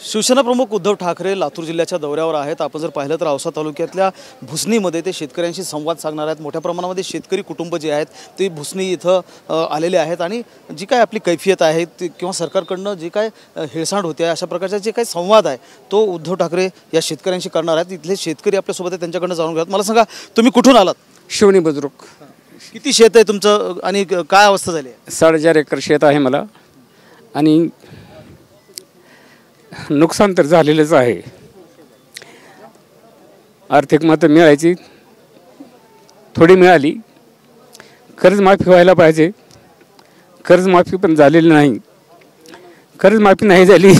शिवसेना प्रमुख उद्धव ठाकरे लातूर जिल्ह्याच्या दौऱ्यावर आहेत। आपण जर पाहिलं तर औसा तालुक्यातल्या भुसनीमध्ये ते शेतकऱ्यांशी संवाद साधणार आहेत। मोठ्या प्रमाणामध्ये शेतकरी कुटुंब जे आहेत ते भुसनी इथं आलेले आहेत आणि जी काय आपली कैफियत आहे किंवा सरकारकडनं जी काय हेळसांड होते अशा प्रकारचा जे काही संवाद आहे तो उद्धव ठाकरे या शेतकऱ्यांशी करणार आहेत। इथले शेतकरी आपल्यासोबत आहेत, त्यांच्याकडनं जाणून घेऊयात। मला सांगा, तुम्ही कुठून आलात? शिवणी बुद्रुक। किती शेत आहे तुमचं आणि काय अवस्था झाली आहे? 4.5 एकर शेत आहे मला आणि नुकसान तर झालेलंच आहे। आर्थिक मदत मिळायची थोडी मिळाली, कर्जमाफी व्हायला पाहिजे, कर्जमाफी पण झालेली नाही। कर्जमाफी नाही झाली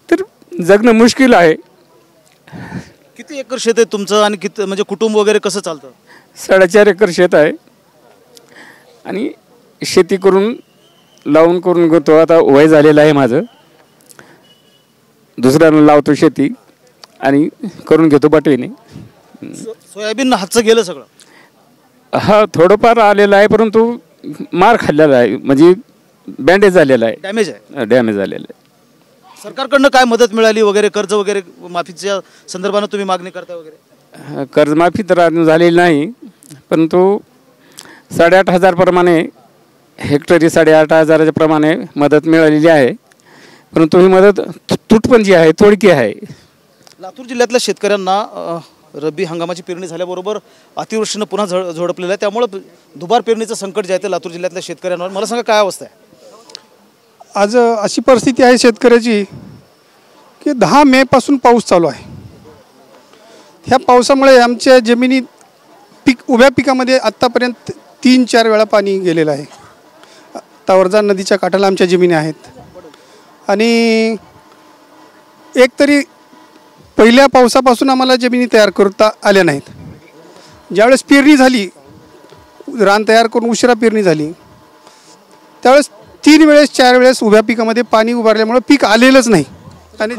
तर जगणं मुश्किल आहे। किती एकर शेत आहे तुमचं आणि किती म्हणजे कुटुंब वगैरे कसं चालतं? 4.5 एकर शेत आहे आणि शेती करून लावून करून घेतो। आता वय झालेलं आहे माझं, दुसऱ्याला लावतो शेती आणि करून घेतो बटवीने। सोयाबीन हातचं गेलं सगळं? हा, थोडंफार आलेलं आहे, परंतु मार खाल्लेला आहे, म्हणजे बँडेज झालेला आहे, डॅमेज झालेलं आहे। सरकारकडनं काय मदत मिळाली वगैरे, कर्ज वगैरे माफीच्या संदर्भानं तुम्ही मागणी करता वगैरे? कर्जमाफी तर अजून झालेली नाही, परंतु 8,500 प्रमाणे हेक्टरी 8,500 प्रमाणे मदत मिळालेली आहे, परंतु ही मदत तुटपण जी आहे थोडकी आहे। लातूर जिल्ह्यातल्या शेतकऱ्यांना रब्बी हंगामाची पेरणी झाल्याबरोबर अतिवृष्टीनं पुन्हा झोडपलेलं आहे, त्यामुळं दुबार पेरणीचं संकट जे आहे ते लातूर जिल्ह्यातल्या शेतकऱ्यांवर। मला सांगा, काय अवस्था आहे आज? अशी परिस्थिती आहे शेतकऱ्याची की 10 मे पासून पाऊस चालू आहे। ह्या पावसामुळे आमच्या जमिनीत उभ्या पिकामध्ये आत्तापर्यंत 3-4 वेळा पाणी गेलेलं आहे। तावरजा नदीच्या काठाला आमच्या जमिनी आहेत आणि एकतरी पहिल्या पावसापासून आम्हाला जमिनी तयार करता आल्या नाहीत। ज्यावेळेस पेरणी झाली, रान तयार करून उशिरा पेरणी झाली, त्यावेळेस 3 वेळेस 4 वेळेस उभ्या पिकामध्ये पाणी उभारल्यामुळे पीक आलेलंच नाही आणि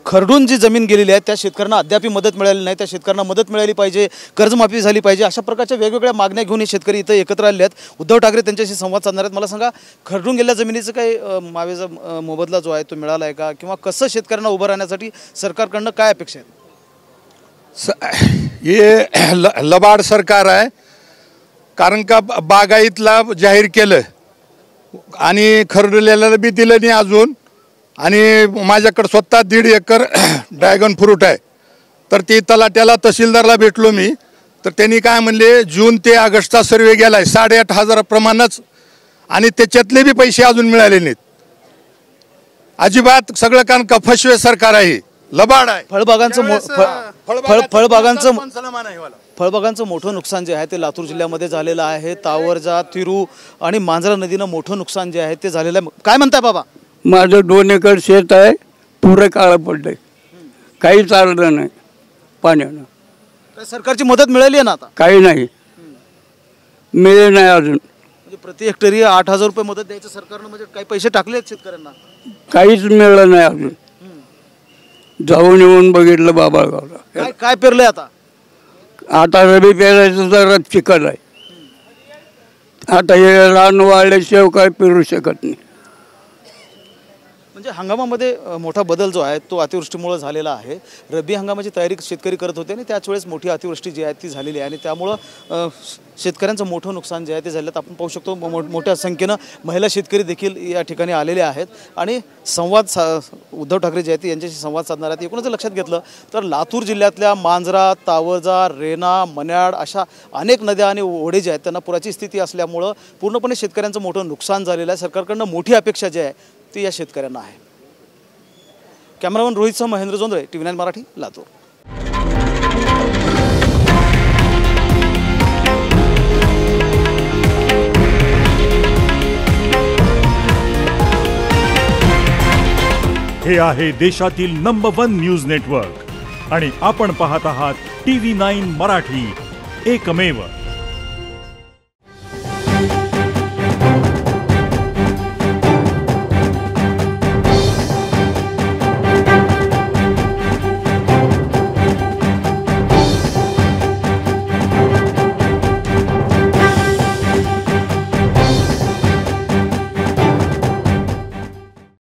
खरडून जी जमीन गेलेली आहे त्या शेतकऱ्यांना अद्याप मदत मिळाली नाही। त्या शेतकऱ्यांना मदत मिळाली पाहिजे, कर्जमाफी झाली पाहिजे, अशा प्रकारच्या वेगवेगळ्या मागण्या घेऊन हे शेतकरी इथं एकत्र आलेले आहेत। उद्धव ठाकरे त्यांच्याशी संवाद साधणार आहेत। मला सांगा, खरडून गेलेल्या जमिनीचं काही मावेचा मोबदला जो आहे तो मिळाला आहे का, किंवा कसं शेतकऱ्यांना उभं राहण्यासाठी सरकारकडनं काय अपेक्षा आहेत? हे लबाड सरकार आहे, कारण का बागायतला जाहीर केलं आणि खरडलेल्याला बी दिलं नाही अजून। आणि माझ्याकडे स्वतः 1.5 एकर ड्रॅगन फ्रूट आहे, तर ती तलाट्याला तहसीलदारला भेटलो मी, तर त्यांनी काय म्हणले, जून ते ऑगस्टचा सर्वे गेला आहे 8,500 प्रमाणच, आणि त्याच्यातले बी पैसे अजून मिळाले नाहीत। अजिबात सगळं कारण का फसवे सरकार आहे, लबाड आहे। फळबागांचं मोठं नुकसान जे आहे ते लातूर जिल्ह्यामध्ये झालेलं आहे। तावरजा, तिरू आणि मांजरा नदीनं मोठं नुकसान जे आहे ते झालेलं आहे। काय म्हणताय बाबा? माझं 2 एकर शेत आहे, पुरं काळं पडलंय, काही चाललं नाही पाण्यानं। सरकारची मदत मिळाली आहे ना? आता काही नाही मिळेल नाही अजून। म्हणजे प्रति हेक्टरी 8,000 रुपये मदत द्यायचं सरकारनं, म्हणजे काही पैसे टाकले आहेत शेतकऱ्यांना? काहीच मिळलं नाही अजून। जाऊन येऊन बघितलं बाबाळगावला। काय पेरलंय आता? आता रबी पेरायचं तर चिखल आहे, आता हे रान वाढल्याशिवाय काय पेरू शकत नाही। म्हणजे हंगामामध्ये मोठा बदल जो आहे तो अतिवृष्टीमुळे झालेला आहे। रब्बी हंगामाची तयारी शेतकरी करत होते आणि त्याच वेळेस मोठी अतिवृष्टी जी आहे ती झालेली आहे आणि त्यामुळं शेतकऱ्यांचं मोठं नुकसान जे आहे ते झालं। आपण पाहू शकतो मोठ्या संख्येनं महिला शेतकरी देखील या ठिकाणी आलेले आहेत आणि उद्धव ठाकरे जे आहेत यांच्याशी संवाद साधणार आहेत। एकूणच लक्षात घेतलं तर लातूर जिल्ह्यातल्या मांजरा, तावरजा, रेणा, मन्याड अशा अनेक नद्या आणि ओढे जे आहेत त्यांना पुराची स्थिती असल्यामुळं पूर्णपणे शेतकऱ्यांचं मोठं नुकसान झालेलं आहे। सरकारकडनं मोठी अपेक्षा जी आहे ती या शेतकऱ्यांना आहे। कॅमेरामन रोहितसह महेंद्र जोंधळे, TV9 मराठी, लातूर। हे आहे देशातील नंबर 1 न्यूज नेटवर्क आणि आपण पाहत आहात TV9 मराठी, एकमेव।